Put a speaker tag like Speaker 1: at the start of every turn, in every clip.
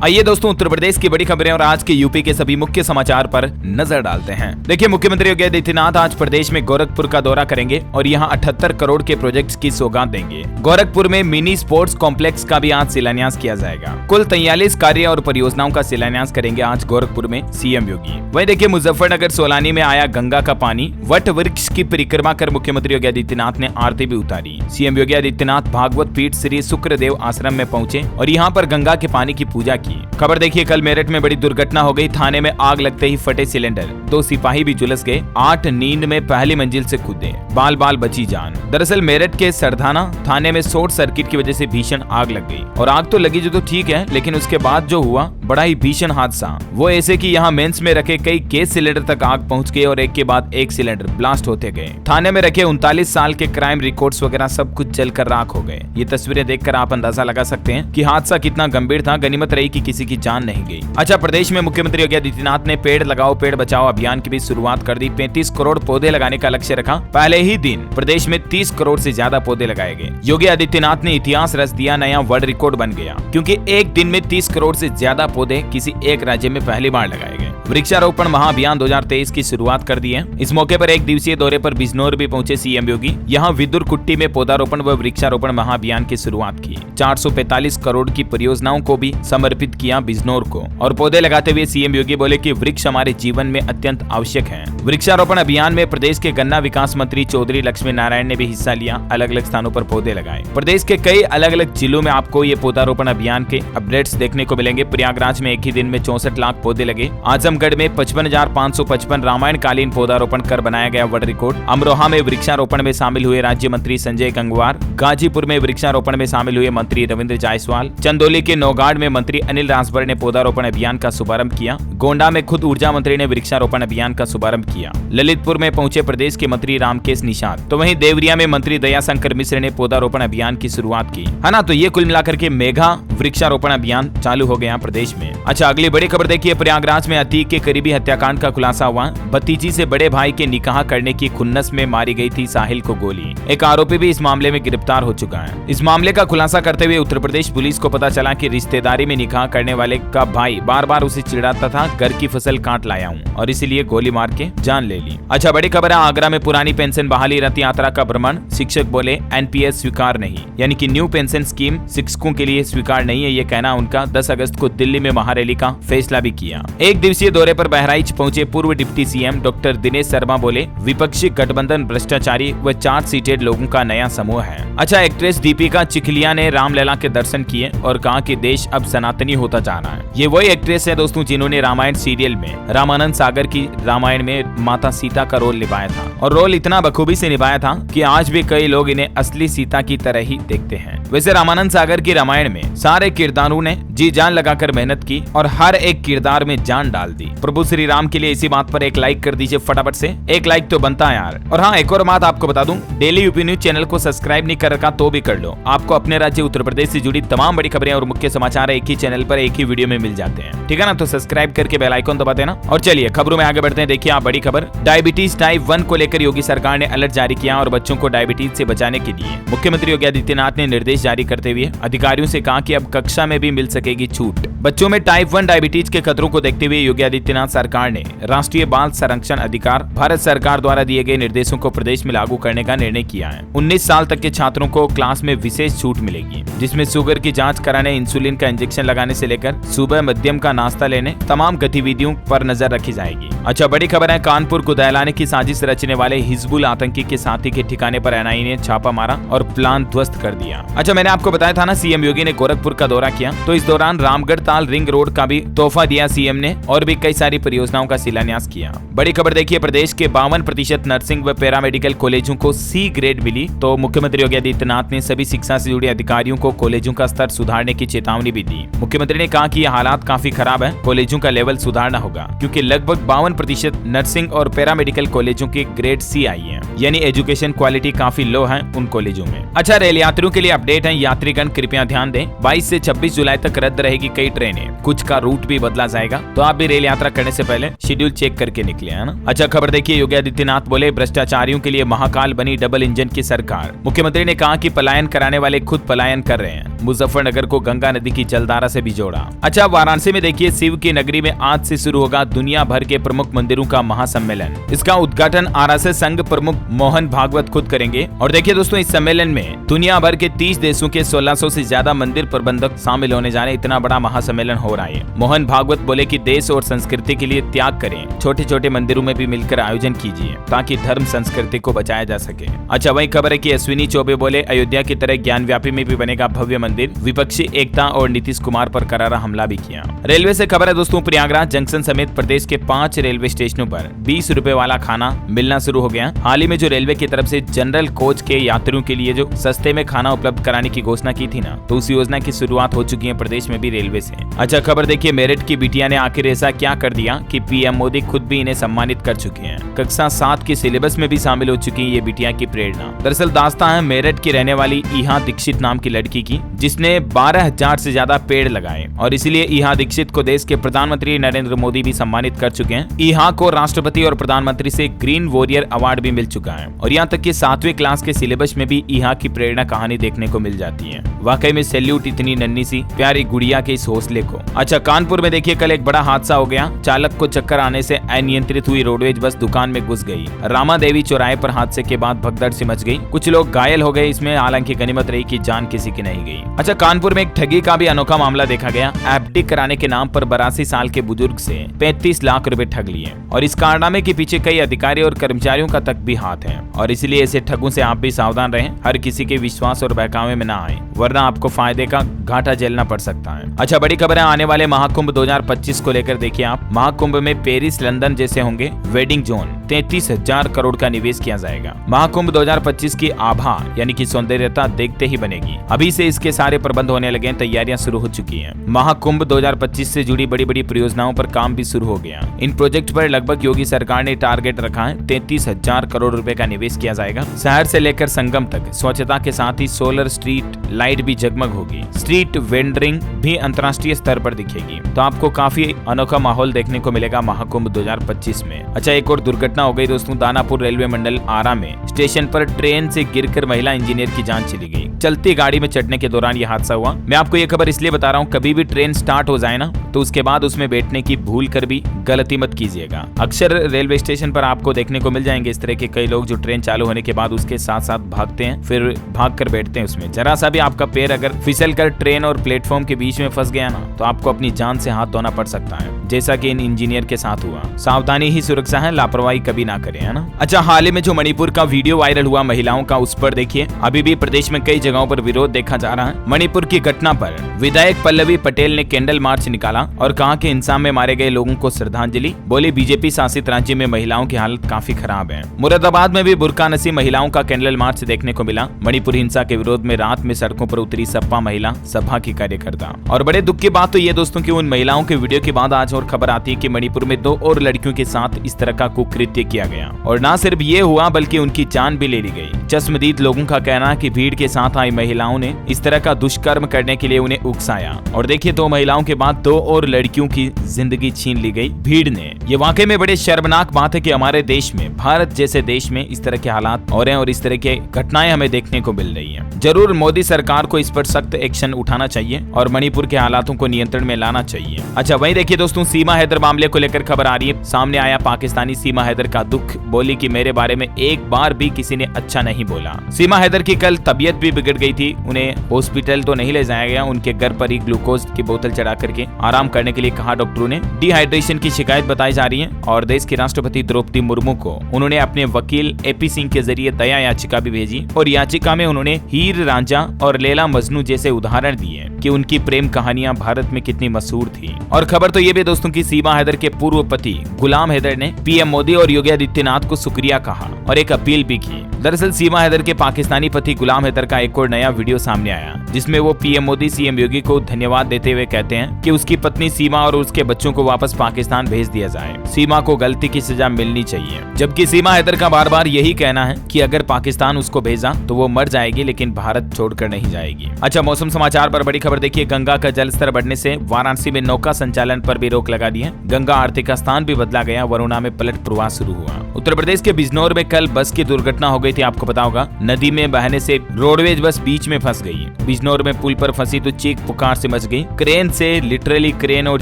Speaker 1: आइए दोस्तों, उत्तर प्रदेश की बड़ी खबरें और आज के यूपी के सभी मुख्य समाचार पर नजर डालते हैं। देखिए, मुख्यमंत्री योगी आदित्यनाथ आज प्रदेश में गोरखपुर का दौरा करेंगे और यहां 78 करोड़ के प्रोजेक्ट्स की सौगात देंगे। गोरखपुर में मिनी स्पोर्ट्स कॉम्प्लेक्स का भी आज शिलान्यास किया जाएगा। कुल 43 कार्य और परियोजनाओं का शिलान्यास करेंगे आज गोरखपुर में सीएम योगी। वहीं देखिए, मुजफ्फरनगर सोलानी में आया गंगा का पानी, वट वृक्ष की परिक्रमा कर मुख्यमंत्री योगी आदित्यनाथ ने आरती भी उतारी। सीएम योगी आदित्यनाथ भागवत पीठ श्री शुक्रदेव आश्रम में पहुंचे और यहाँ पर गंगा के पानी की पूजा की। खबर देखिए, कल मेरठ में बड़ी दुर्घटना हो गई। थाने में आग लगते ही फटे सिलेंडर, 2 सिपाही भी झुलस गए। 8 नींद में पहली मंजिल से कूदे, बाल बाल बची जान। दरअसल मेरठ के सरधाना थाने में शॉर्ट सर्किट की वजह से भीषण आग लग गई और आग तो लगी जो तो ठीक है, लेकिन उसके बाद जो हुआ बड़ा ही भीषण हादसा। वो ऐसे कि यहाँ मेंस में रखे कई गैस सिलेंडर तक आग पहुंच गई और एक के बाद एक सिलेंडर ब्लास्ट होते गए। थाने में रखे 39 साल के क्राइम रिकॉर्ड्स वगैरह सब कुछ जलकर राख हो गए। ये तस्वीरें देखकर आप अंदाजा लगा सकते हैं कि हादसा कितना गंभीर था। गनीमत रही कि किसी की जान नहीं गई। अच्छा, प्रदेश में मुख्यमंत्री योगी आदित्यनाथ ने पेड़ लगाओ पेड़ बचाओ अभियान की भी शुरुआत कर दी। 35 करोड़ पौधे लगाने का लक्ष्य रखा। पहले ही दिन प्रदेश में 30 करोड़ से ज्यादा पौधे लगाए गए। योगी आदित्यनाथ ने इतिहास रच दिया, नया वर्ल्ड रिकॉर्ड बन गया, क्योंकि एक दिन में 30 करोड़ से ज्यादा पौधे किसी एक राज्य में पहली बार लगाए गए। वृक्षारोपण महाअभियान 2023 की शुरुआत कर दी है। इस मौके पर एक दिवसीय दौरे पर बिजनौर भी पहुंचे सीएम योगी। यहाँ विदुर कुट्टी में पौधारोपण व वृक्षारोपण महाअभियान की शुरुआत की। 445 करोड़ की परियोजनाओं को भी समर्पित किया बिजनौर को। और पौधे लगाते हुए सीएम योगी बोले कि वृक्ष हमारे जीवन में अत्यंत आवश्यक है। वृक्षारोपण अभियान में प्रदेश के गन्ना विकास मंत्री चौधरी लक्ष्मी नारायण ने भी हिस्सा लिया। अलग अलग स्थानों पर पौधे लगाए। प्रदेश के कई अलग अलग जिलों में आपको ये पौधारोपण अभियान के अपडेट्स देखने को मिलेंगे। प्रयागराज में एक ही दिन में 64 लाख पौधे लगे। आजमगढ़ में 55,555 रामायण कालीन पौधारोपण कर बनाया गया वर्ल्ड रिकॉर्ड। अमरोहा में वृक्षारोपण में शामिल हुए राज्य मंत्री संजय गंगवार। गाजीपुर में वृक्षारोपण में शामिल हुए मंत्री रविंद्र जायसवाल। चंदौली के नौगाड़ में मंत्री अनिल राजभर ने पौधारोपण अभियान का शुभारंभ किया। गोंडा में खुद ऊर्जा मंत्री ने वृक्षारोपण अभियान का शुभारंभ किया। ललितपुर में पहुंचे प्रदेश के मंत्री रामकेश निषाद। तो वहीं देवरिया में मंत्री दयाशंकर मिश्र ने पौधारोपण अभियान की शुरुआत की, है ना। तो ये कुल मिलाकर के मेगा वृक्षारोपण अभियान चालू हो गया प्रदेश में। अच्छा, अगली बड़ी खबर देखिए, प्रयागराज में अतीक के करीबी हत्याकांड का खुलासा हुआ। भतीजी से बड़े भाई के निकाह करने की खुन्नस में मारी गई थी साहिल को गोली। एक आरोपी भी इस मामले में गिरफ्तार हो चुका है। इस मामले का खुलासा करते हुए उत्तर प्रदेश पुलिस को पता चला कि रिश्तेदारी में निकाह करने वाले का भाई बार बार उसे चिढ़ाता था, घर की फसल काट लाया हूँ, और इसीलिए गोली मार के जान ले ली। अच्छा, बड़ी खबर है, आगरा में पुरानी पेंशन बहाली रथ यात्रा का भ्रमण। शिक्षक बोले एनपीएस स्वीकार नहीं, यानी कि न्यू पेंशन स्कीम शिक्षकों के लिए स्वीकार नहीं है, ये कहना उनका। 10 अगस्त को दिल्ली में महारैली का फैसला भी किया। एक दिवसीय दौरे पर बहराइच पहुंचे पूर्व deputy CM doctor Dinesh Sharma बोले विपक्षी गठबंधन भ्रष्टाचारी व चार्ज सीटेड लोगों का नया समूह है। अच्छा, एक्ट्रेस दीपिका चिखलिया ने रामलला के दर्शन किए और कहा कि देश अब सनातनी होता जा रहा है। ये वही एक्ट्रेस है दोस्तों जिन्होंने रामायण सीरियल में रामानंद सागर की रामायण में माता सीता का रोल निभाया था, और रोल इतना बखूबी से निभाया था कि आज भी कई लोग इन्हें असली सीता की तरह ही देखते हैं। वैसे रामानंद सागर की रामायण में सारे किरदारों ने जी जान लगाकर मेहनत की और हर एक किरदार में जान डाल दी। प्रभु श्री राम के लिए इसी बात पर एक लाइक कर दीजिए फटाफट से। एक लाइक तो बनता है यार। और हाँ, एक और बात आपको बता दूं, डेली यूपी न्यूज चैनल को सब्सक्राइब नहीं कर रखा तो भी कर लो। आपको अपने राज्य उत्तर प्रदेश से जुड़ी तमाम बड़ी खबरें और मुख्य समाचार एक ही चैनल पर एक ही वीडियो में मिल जाते हैं, ठीक है ना। तो सब्सक्राइब करके बेल आइकन दबा देना। और चलिए खबरों में आगे बढ़ते हैं। देखिए आप, बड़ी खबर, डायबिटीज टाइप 1 को लेकर योगी सरकार ने अलर्ट जारी किया और बच्चों को डायबिटीज से बचाने के लिए मुख्यमंत्री योगी आदित्यनाथ ने निर्देश जारी करते हुए अधिकारियों से कहा कि अब कक्षा में भी मिल सकेगी छूट। बच्चों में टाइप 1 डायबिटीज के खतरों को देखते हुए योगी आदित्यनाथ सरकार ने राष्ट्रीय बाल संरक्षण अधिकार भारत सरकार द्वारा दिए गए निर्देशों को प्रदेश में लागू करने का निर्णय किया है। 19 साल तक के छात्रों को क्लास में विशेष छूट मिलेगी, जिसमें शुगर की जांच कराने, इंसुलिन का इंजेक्शन लगाने से लेकर सुबह मध्यम का नाश्ता लेने तमाम गतिविधियों पर नजर रखी जाएगी। अच्छा, बड़ी खबर है, कानपुर को दहलाने की साजिश रचने वाले हिजबुल आतंकी के साथी के ठिकाने पर एनआईए ने छापा मारा और प्लान ध्वस्त कर दिया। अच्छा, मैंने आपको बताया था ना सीएम योगी ने गोरखपुर का दौरा किया, तो इस दौरान रामगढ़ ताल रिंग रोड का भी तोहफा दिया सीएम ने और भी कई सारी परियोजनाओं का शिलान्यास किया। बड़ी खबर देखिए, प्रदेश के 52% नर्सिंग व पैरामेडिकल कॉलेजों को सी ग्रेड मिली। तो मुख्यमंत्री योगी आदित्यनाथ ने सभी शिक्षा से जुड़े अधिकारियों को कॉलेजों का स्तर सुधारने की चेतावनी भी दी। मुख्यमंत्री ने कहा कि यह हालात काफी खराब है, कॉलेजों का लेवल सुधारना होगा, क्योंकि लगभग 52% नर्सिंग और पैरामेडिकल कॉलेजों के ग्रेड सी आई है, यानी एजुकेशन क्वालिटी काफी लो है उन कॉलेजों में। अच्छा, रेल यात्रियों के लिए अपडेट है, यात्रीगण कृपया ध्यान दें, 22 से 26 जुलाई तक रद्द रहेगी कई ट्रेनें, कुछ का रूट भी बदला जाएगा, तो आप भी रेल यात्रा करने से पहले शेड्यूल चेक करके निकले, है ना। अच्छा, खबर देखिए, योगी आदित्यनाथ बोले भ्रष्टाचारियों के लिए महाकाल बनी डबल इंजन की सरकार। मुख्यमंत्री ने कहा कि पलायन कराने वाले खुद पलायन कर रहे हैं, मुजफ्फरनगर को गंगा नदी की जलधारा से भी जोड़ा। अच्छा, वाराणसी में देखिए, शिव की नगरी में आज से शुरू होगा दुनिया भर के प्रमुख मंदिरों का महासम्मेलन। इसका उद्घाटन आरएसएस संघ प्रमुख मोहन भागवत खुद करेंगे। और देखिए दोस्तों, इस सम्मेलन में दुनिया भर के 30 देशों के 1600 से ज्यादा मंदिर प्रबंधक शामिल होने जा रहे हैं। इतना बड़ा महासम्मेलन हो रहा है। मोहन भागवत बोले कि देश और संस्कृति के लिए त्याग करें, छोटे छोटे मंदिरों में भी मिलकर आयोजन कीजिए ताकि धर्म संस्कृति को बचाया जा सके। अच्छा, वही खबर है कि अश्विनी चौबे बोले अयोध्या की तरह ज्ञानव्यापी में भी बनेगा भव्य मंदिर। विपक्षी एकता और नीतीश कुमार पर करारा हमला भी किया। रेलवे से खबर है दोस्तों, प्रयागराज जंक्शन समेत प्रदेश के 5 रेलवे स्टेशनों पर 20 रुपए वाला खाना मिलना शुरू हो गया। हाल ही में जो रेलवे की तरफ से जनरल कोच के यात्रियों के लिए जो सस्ते में खाना उपलब्ध कराने की घोषणा की थी ना, तो उस योजना की शुरुआत हो चुकी है प्रदेश में भी रेलवे से। अच्छा, खबर देखिए, मेरठ की बिटिया ने आखिर ऐसा क्या कर दिया कि पीएम मोदी खुद भी इन्हें सम्मानित कर चुके हैं। कक्षा 7 के सिलेबस में भी शामिल हो चुकी है ये बिटिया की प्रेरणा। दरअसल दास्तां है मेरठ की रहने वाली ईहा दीक्षित नाम की लड़की की, जिसने 12,000 से ज्यादा पेड़ लगाए और इसलिए ईहा दीक्षित को देश के प्रधानमंत्री नरेंद्र मोदी भी सम्मानित कर चुके हैं। ईहा को राष्ट्रपति और प्रधानमंत्री से ग्रीन वॉरियर अवार्ड भी मिल चुका है और यहाँ तक कि 7वीं क्लास के सिलेबस में भी ईहा की प्रेरणा कहानी देखने को मिल जाती है। वाकई में सैल्यूट इतनी नन्ही सी प्यारी गुड़िया के इस हौसले को। अच्छा, कानपुर में देखिए, कल एक बड़ा हादसा हो गया। चालक को चक्कर आने से अनियंत्रित हुई रोडवेज बस दुकान में घुस गई। रामा देवी चौराहे पर हादसे के बाद भगदड़ से मच गई, कुछ लोग घायल हो गए इसमें, हालांकि गनीमत रही कि जान किसी की नहीं गई। अच्छा, कानपुर में एक ठगी का भी अनोखा मामला देखा गया। एफडी कराने के नाम पर 82 साल के बुजुर्ग से 35 लाख रुपए ठग लिए और इस कारनामे के पीछे कई अधिकारी और कर्मचारियों का तक भी हाथ है और इसलिए ऐसे ठगों से आप भी सावधान रहें। हर किसी के विश्वास और बहकावे में ना आए, वरना आपको फायदे का घाटा झेलना पड़ सकता है। अच्छा, बड़ी खबर है आने वाले महाकुंभ 2025 को लेकर। देखिए आप, महाकुंभ में पेरिस, लंदन जैसे होंगे वेडिंग जोन। 33,000 करोड़ का निवेश किया जाएगा। महाकुंभ 2025 की आभा यानी कि सौंदर्यता देखते ही बनेगी। अभी से इसके सारे प्रबंध होने लगे, तैयारियां शुरू हो चुकी हैं। महाकुंभ 2025 से जुड़ी बड़ी बड़ी परियोजनाओं पर काम भी शुरू हो गया। इन प्रोजेक्ट पर लगभग योगी सरकार ने टारगेट रखा है। 33,000 करोड़ रुपए का निवेश किया जाएगा। शहर से लेकर संगम तक स्वच्छता के साथ ही सोलर स्ट्रीट लाइट भी जगमग होगी। स्ट्रीट वेंडरिंग भी अंतर्राष्ट्रीय स्तर पर दिखेगी, तो आपको काफी अनोखा माहौल देखने को मिलेगा महाकुंभ 2025 में। अच्छा, एक और दुर्घटना हो गई दोस्तों, दानापुर रेलवे मंडल आरा में स्टेशन पर ट्रेन से गिरकर महिला इंजीनियर की जान चली गई। चलती गाड़ी में चढ़ने के दौरान यह हादसा हुआ। मैं आपको ये खबर इसलिए बता रहा हूँ, कभी भी ट्रेन स्टार्ट हो जाए ना, तो उसके बाद उसमें बैठने की भूल कर भी गलती मत कीजिएगा। अक्सर रेलवे स्टेशन पर आपको देखने को मिल जाएंगे इस तरह के कई लोग जो ट्रेन चालू होने के बाद उसके साथ साथ भागते हैं, फिर भाग कर बैठते हैं उसमें। जरा सा भी आपका पैर अगर फिसल कर ट्रेन और प्लेटफॉर्म के बीच में फंस गया ना, तो आपको अपनी जान से हाथ धोना पड़ सकता है, जैसा कि इन इंजीनियर के साथ हुआ। सावधानी ही सुरक्षा है, लापरवाही कभी ना करें, है ना। अच्छा, हाल ही में जो मणिपुर का वीडियो वायरल हुआ महिलाओं का, उस पर देखिए अभी भी प्रदेश में कई जगहों पर विरोध देखा जा रहा है। मणिपुर की घटना पर विधायक पल्लवी पटेल ने कैंडल मार्च निकाला और कहा कि हिंसा में मारे गए लोगों को श्रद्धांजलि। बोली बीजेपी शासित राज्य में महिलाओं की हालत काफी खराब है। मुरादाबाद में भी बुर्का नसी महिलाओं का कैंडल मार्च देखने को मिला। मणिपुर हिंसा के विरोध में रात में सड़कों पर उतरी सपा महिला सभा की कार्यकर्ता। और बड़े दुख की बात तो ये दोस्तों कि उन महिलाओं के वीडियो के बाद आज और खबर आती है कि मणिपुर में 2 और लड़कियों के साथ इस तरह का कुकृत्य किया गया और न सिर्फ ये हुआ बल्कि उनकी जान भी ले ली गई। चश्मदीद लोगों का कहना है कि भीड़ के साथ आई महिलाओं ने इस तरह का दुष्कर्म करने के लिए उन्हें उकसाया और देखिए 2 महिलाओं के बाद 2 और लड़कियों की जिंदगी छीन ली गई भीड़ ने। ये वाकई में बड़े शर्मनाक बात है कि हमारे देश में, भारत जैसे देश में इस तरह के हालात हो रहे हैं और इस तरह के घटनाएं हमें देखने को मिल रही हैं। जरूर मोदी सरकार को इस पर सख्त एक्शन उठाना चाहिए और मणिपुर के हालातों को नियंत्रण में लाना चाहिए। अच्छा, वहीं देखिए दोस्तों, सीमा हैदर मामले को लेकर खबर आ रही है। सामने आया पाकिस्तानी सीमा हैदर का दुख। बोली कि मेरे बारे में एक बार भी किसी ने अच्छा नहीं बोला। सीमा हैदर की कल तबीयत भी बिगड़ गई थी। उन्हें हॉस्पिटल तो नहीं ले जाया गया, उनके घर पर ही ग्लूकोज की बोतल चढ़ा करके आराम करने के लिए कहा डॉक्टरों ने। डिहाइड्रेशन की शिकायत बताई जा रही है और देश की राष्ट्रपति द्रौपदी मुर्मू को उन्होंने अपने वकील एपी सिंह के जरिए दया याचिका भी भेजी और याचिका में उन्होंने हीर रांझा और लैला मजनू जैसे उदाहरण दिए कि उनकी प्रेम कहानियां भारत में कितनी मशहूर थी। और खबर तो ये भी दोस्तों दोस्तों की सीमा हैदर के पूर्व पति गुलाम हैदर ने पीएम मोदी और योगी आदित्यनाथ को शुक्रिया कहा और एक अपील भी की। दरअसल सीमा हैदर के पाकिस्तानी पति गुलाम हैदर का एक और नया वीडियो सामने आया, जिसमें वो पीएम मोदी सीएम योगी को धन्यवाद देते हुए कहते हैं कि उसकी पत्नी सीमा और उसके बच्चों को वापस पाकिस्तान भेज दिया जाए। सीमा को गलती की सजा मिलनी चाहिए। जबकि सीमा हैदर का बार बार यही कहना है कि अगर पाकिस्तान उसको भेजा तो वो मर जाएगी, लेकिन भारत छोड़कर नहीं जाएगी। अच्छा, मौसम समाचार पर बड़ी खबर देखिए। गंगा का जलस्तर बढ़ने से वाराणसी में नौका संचालन पर भी रोक लगा दी है। गंगा आरती का स्थान भी बदला गया। वरुणा में पलट प्रवाह शुरू हुआ। उत्तर प्रदेश के बिजनौर में कल बस की दुर्घटना हो गई थी, आपको पता होगा। नदी में बहने से रोडवेज बस बीच में फंस गई। बिजनौर में पुल पर फंसी तो चीख पुकार से मच गई। क्रेन से लिटरली क्रेन और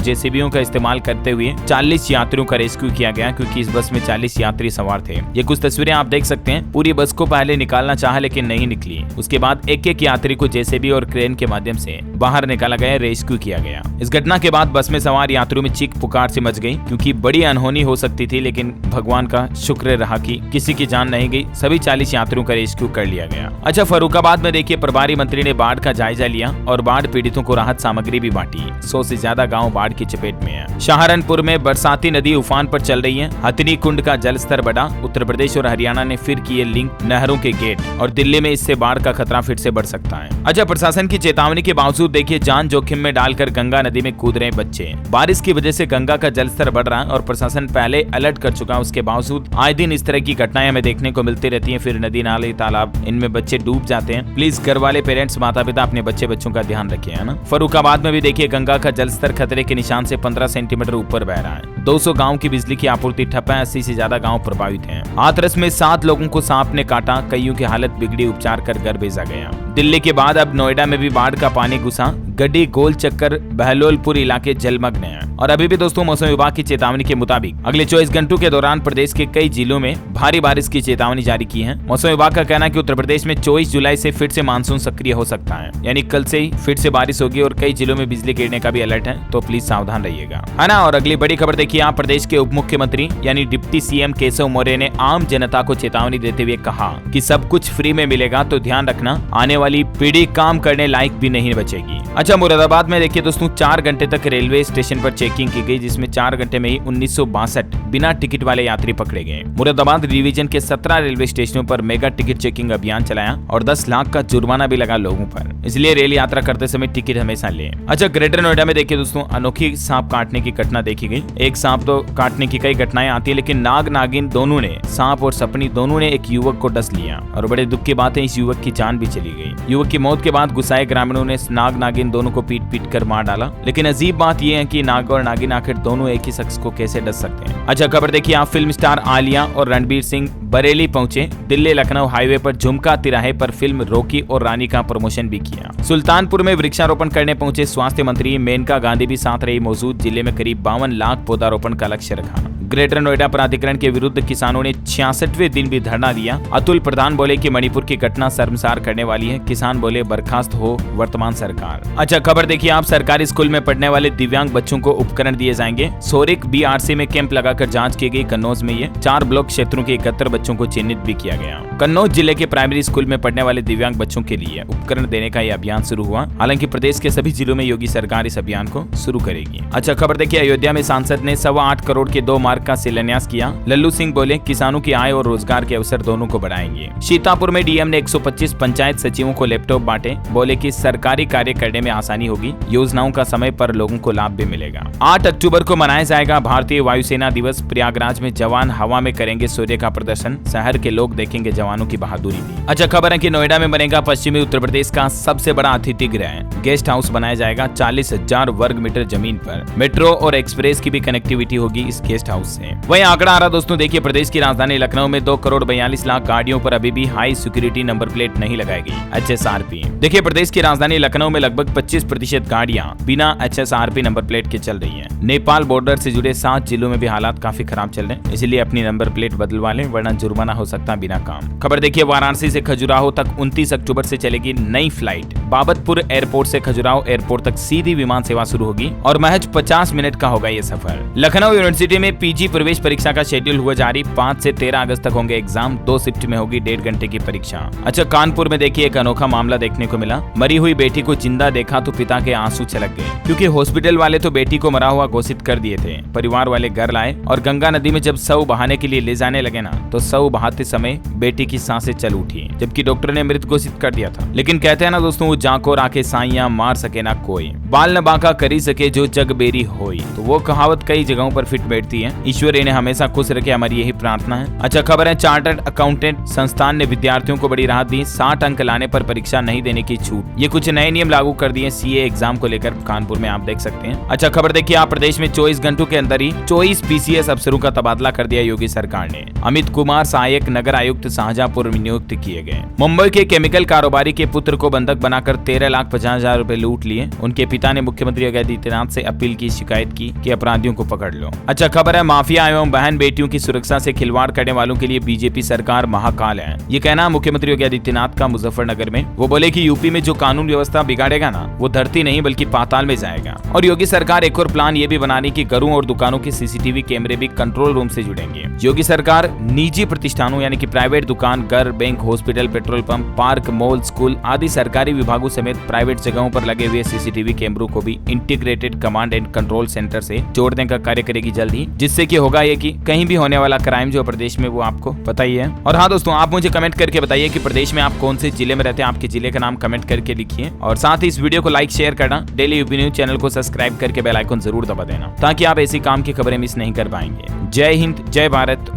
Speaker 1: जेसीबीओं का इस्तेमाल करते हुए 40 यात्रियों का रेस्क्यू किया गया, क्योंकि इस बस में 40 यात्री सवार थे। ये कुछ तस्वीरें आप देख सकते हैं। पूरी बस को पहले निकालना चाहा लेकिन नहीं निकली। उसके बाद एक एक यात्री को जेसीबी और क्रेन के माध्यम से बाहर निकाला गया, रेस्क्यू किया गया। इस घटना के बाद बस में सवार यात्रियों में चीख पुकार से मच गई, क्योंकि बड़ी अनहोनी हो सकती थी, लेकिन भगवान का शुक्र रहा कि किसी की जान नहीं गई। सभी 40 यात्रियों का रेस्क्यू कर लिया गया। अच्छा, फर्रुखाबाद में देखिए प्रभारी मंत्री ने बाढ़ का जायजा लिया और बाढ़ पीड़ितों को राहत सामग्री भी बांटी। 100 से ज्यादा गांव बाढ़ की चपेट में है। सहारनपुर में बरसाती नदी उफान पर चल रही है। हथनी कुंड का जलस्तर बढ़ा। उत्तर प्रदेश और हरियाणा ने फिर किए लिंक नहरों के गेट, और दिल्ली में इससे बाढ़ का खतरा फिर से बढ़ सकता है। अच्छा, प्रशासन की चेतावनी के बावजूद देखिए जान जोखिम में डालकर गंगा नदी में कूद रहे बच्चे। बारिश की वजह से गंगा का जलस्तर बढ़ रहा है और प्रशासन पहले अलर्ट कर चुका है। उसके बावजूद आए दिन इस तरह की घटनाएं हमें देखने को मिलती रहती हैं। फिर नदी नाले तालाब, इनमें बच्चे डूब जाते हैं। प्लीज घर वाले पेरेंट्स माता पिता अपने बच्चों का ध्यान रखिए, है ना। फर्रुखाबाद में भी देखिए गंगा का जलस्तर खतरे के निशान से 15 सेंटीमीटर ऊपर बह रहा है। 200 गाँव की बिजली की आपूर्ति ठप है। 80 से ज्यादा गाँव प्रभावित हैं। हाथरस में 7 लोगों को सांप ने काटा। कईयों की हालत बिगड़ी, उपचार कर घर भेजा गया। दिल्ली के बाद अब नोएडा में भी बाढ़ का पानी घुसा। गड्डी, गोल चक्कर, बहलोलपुर इलाके जलमग्न हैं। और अभी भी दोस्तों मौसम विभाग की चेतावनी के मुताबिक अगले 24 घंटों के दौरान प्रदेश के कई जिलों में भारी बारिश की चेतावनी जारी की है। मौसम विभाग का कहना है कि उत्तर प्रदेश में 24 जुलाई से फिर से मानसून सक्रिय हो सकता है, यानी कल से ही फिर से बारिश होगी और कई जिलों में बिजली गिरने का भी अलर्ट है, तो प्लीज सावधान रहिएगा, है ना। और अगली बड़ी खबर देखिए आप। प्रदेश के उप मुख्यमंत्री यानी डिप्टी सीएम केशव मौर्य ने आम जनता को चेतावनी देते हुए कहा कि सब कुछ फ्री में मिलेगा, तो ध्यान रखना आने वाली पीढ़ी काम करने लायक भी नहीं बचेगी। अच्छा, मुरादाबाद में देखिए दोस्तों 4 घंटे तक रेलवे स्टेशन पर चेकिंग की गई, जिसमें 4 घंटे में ही 1962 बिना टिकट वाले यात्री पकड़े गए। मुरादाबाद डिवीजन के 17 रेलवे स्टेशनों पर मेगा टिकट चेकिंग अभियान चलाया और 10 लाख का जुर्माना भी लगा लोगों पर। इसलिए रेल यात्रा करते समय टिकट हमेशा लें। अच्छा, ग्रेटर नोएडा में देखिए दोस्तों अनोखी सांप काटने की घटना देखी गई। एक सांप तो काटने की कई घटनाएं आती है, लेकिन नाग नागिन दोनों ने, सांप और सपनी दोनों ने एक युवक को डस लिया और बड़े दुख की बात है इस युवक की जान भी चली गई। युवक की मौत के बाद गुस्साए ग्रामीणों ने नाग नागिन दोनों को पीट पीट कर मार डाला। लेकिन अजीब बात यह है कि नाग और नागिन आखिर दोनों एक ही शख्स को कैसे डस सकते हैं। अच्छा, खबर देखिए आप। फिल्म स्टार आलिया और रणबीर सिंह बरेली पहुंचे। दिल्ली लखनऊ हाईवे पर झुमका तिराहे पर फिल्म रॉकी और रानी का प्रमोशन भी किया। सुल्तानपुर में वृक्षारोपण करने पहुंचे स्वास्थ्य मंत्री मेनका गांधी भी साथ रही मौजूद। जिले में करीब 52 लाख पौधारोपण का लक्ष्य रखा। ग्रेटर नोएडा प्राधिकरण के विरुद्ध किसानों ने 66वें दिन भी धरना दिया। अतुल प्रधान बोले कि मणिपुर की घटना शर्मसार करने वाली है। किसान बोले बर्खास्त हो वर्तमान सरकार। अच्छा, खबर देखिए आप। सरकारी स्कूल में पढ़ने वाले दिव्यांग बच्चों को उपकरण दिए जाएंगे। सोरिक बीआरसी में कैंप लगाकर जांच की गई। कन्नौज में ये 4 ब्लॉक क्षेत्रों के 71 बच्चों को चिन्हित भी किया गया। कन्नौज जिले के प्राइमरी स्कूल में पढ़ने वाले दिव्यांग बच्चों के लिए उपकरण देने का यह अभियान शुरू हुआ। हालांकि प्रदेश के सभी जिलों में योगी सरकार इस अभियान को शुरू करेगी। अच्छा, खबर देखिए अयोध्या में सांसद ने 8.25 करोड़ के 2 मार्ग का शिलान्यास किया। लल्लू सिंह बोले किसानों की आय और रोजगार के अवसर दोनों को बढ़ाएंगे। सीतापुर में डीएम ने 125 पंचायत सचिवों को लैपटॉप बांटे। बोले कि सरकारी कार्य करने में आसानी होगी। योजनाओं का समय पर लोगों को लाभ भी मिलेगा। 8 अक्टूबर को मनाया जाएगा भारतीय वायुसेना दिवस। प्रयागराज में जवान हवा में करेंगे सूर्य का प्रदर्शन। शहर के लोग देखेंगे जवानों की बहादुरी भी। अच्छा, खबर है कि नोएडा में बनेगा पश्चिमी उत्तर प्रदेश का सबसे बड़ा अतिथि गृह। गेस्ट हाउस बनाया जाएगा 40,000 वर्ग मीटर जमीन पर। मेट्रो और एक्सप्रेस की भी कनेक्टिविटी होगी इस गेस्ट हाउस से। वहीं आंकड़ा आ रहा दोस्तों देखिए प्रदेश की राजधानी लखनऊ में 2 करोड़ 42 लाख गाड़ियों पर अभी भी हाई सिक्योरिटी नंबर प्लेट नहीं लगाई गई, HSRP। देखिए प्रदेश की राजधानी लखनऊ में लगभग 25% गाड़ियां बिना HSRP नंबर प्लेट के चल रही हैं। नेपाल बॉर्डर से जुड़े 7 जिलों में भी हालात काफी खराब चल रहे हैं, इसलिए अपनी नंबर प्लेट बदलवा लें वरना जुर्माना हो सकता है बिना काम। खबर देखिए वाराणसी से खजुराहो तक 29 अक्टूबर से चलेगी नई फ्लाइट। बाबतपुर एयरपोर्ट से खजुराहो एयरपोर्ट तक सीधी विमान सेवा शुरू होगी और महज 50 मिनट का होगा ये सफर। लखनऊ यूनिवर्सिटी में PG पीजी प्रवेश परीक्षा का शेड्यूल हुआ जारी। 5 से 13 अगस्त तक होंगे एग्जाम। 2 शिफ्ट में होगी 1.5 घंटे की परीक्षा। अच्छा, कानपुर में देखिए एक अनोखा मामला देखने को मिला। मरी हुई बेटी को जिंदा देखा तो पिता के आंसू छलक गए, क्योंकि हॉस्पिटल वाले तो बेटी को मरा हुआ घोषित कर दिए थे। परिवार वाले घर लाए और गंगा नदी में जब शव बहाने के लिए ले जाने लगे ना, तो शव बहाते समय बेटी की सांसें चल उठी, जबकि डॉक्टर ने मृत घोषित कर दिया था। लेकिन कहते हैं ना दोस्तों, वो जाको राखे साइयां मार सके ना कोई, बाल न बांका करी सके जो जग बेरी होई। तो वो कहावत कई जगहों पर फिट बैठती है। ईश्वर इन्हें हमेशा खुश रखे, हमारी यही प्रार्थना है। अच्छा खबर है, चार्टर्ड अकाउंटेंट संस्थान ने विद्यार्थियों को बड़ी राहत दी। 60 अंक लाने पर परीक्षा नहीं देने की छूट। ये कुछ नए नियम लागू कर दिए सीए एग्जाम को लेकर कानपुर में, आप देख सकते हैं। अच्छा खबर देखिए, आप प्रदेश में 24 घंटों के अंदर ही 24 पीसीएस अफसरों का तबादला कर दिया योगी सरकार ने। अमित कुमार सहायक नगर आयुक्त शाहजहांपुर नियुक्त किए गए। मुंबई के केमिकल कारोबारी के पुत्र को बंधक बनाकर 13,50,000 रुपए लूट लिए। उनके पिता ने मुख्यमंत्री योगी आदित्यनाथ से अपील की, शिकायत की कि अपराधियों को पकड़ लो। अच्छा खबर है, माफिया एवं बहन बेटियों की सुरक्षा से खिलवाड़ करने वालों के लिए बीजेपी सरकार महाकाल है। ये कहना मुख्यमंत्री योगी आदित्यनाथ का मुजफ्फरनगर में। वो बोले कि यूपी में जो कानून व्यवस्था बिगाड़ेगा ना, वो धरती नहीं बल्कि पाताल में जाएगा। और योगी सरकार एक और प्लान ये भी बनानी कि घरों और दुकानों के सीसीटीवी कैमरे भी कंट्रोल रूम से जुड़ेंगे। योगी सरकार निजी प्रतिष्ठानों यानी कि प्राइवेट दुकान, घर, bank, hospital, petrol pump, park, mall, school आदि सरकारी विभागों समेत प्राइवेट जगहों पर लगे हुए सीसीटीवी कैमरों को भी integrated command and control centre से जोड़ने का कार्य करेगी जल्द ही, जिससे कि होगा ये कि कहीं भी होने वाला क्राइम जो प्रदेश में वो आपको पता ही है। और हाँ दोस्तों, आप मुझे कमेंट करके बताइए कि प्रदेश में आप कौन से जिले में रहते हैं, आपके जिले का नाम कमेंट करके लिखिए। और साथ ही इस वीडियो को लाइक शेयर करना, डेली यूपी न्यूज चैनल को सब्सक्राइब करके बेल आइकन जरूर दबा देना, ताकि आप ऐसी काम की खबरें मिस नहीं कर पाएंगे। जय हिंद, जय भारत।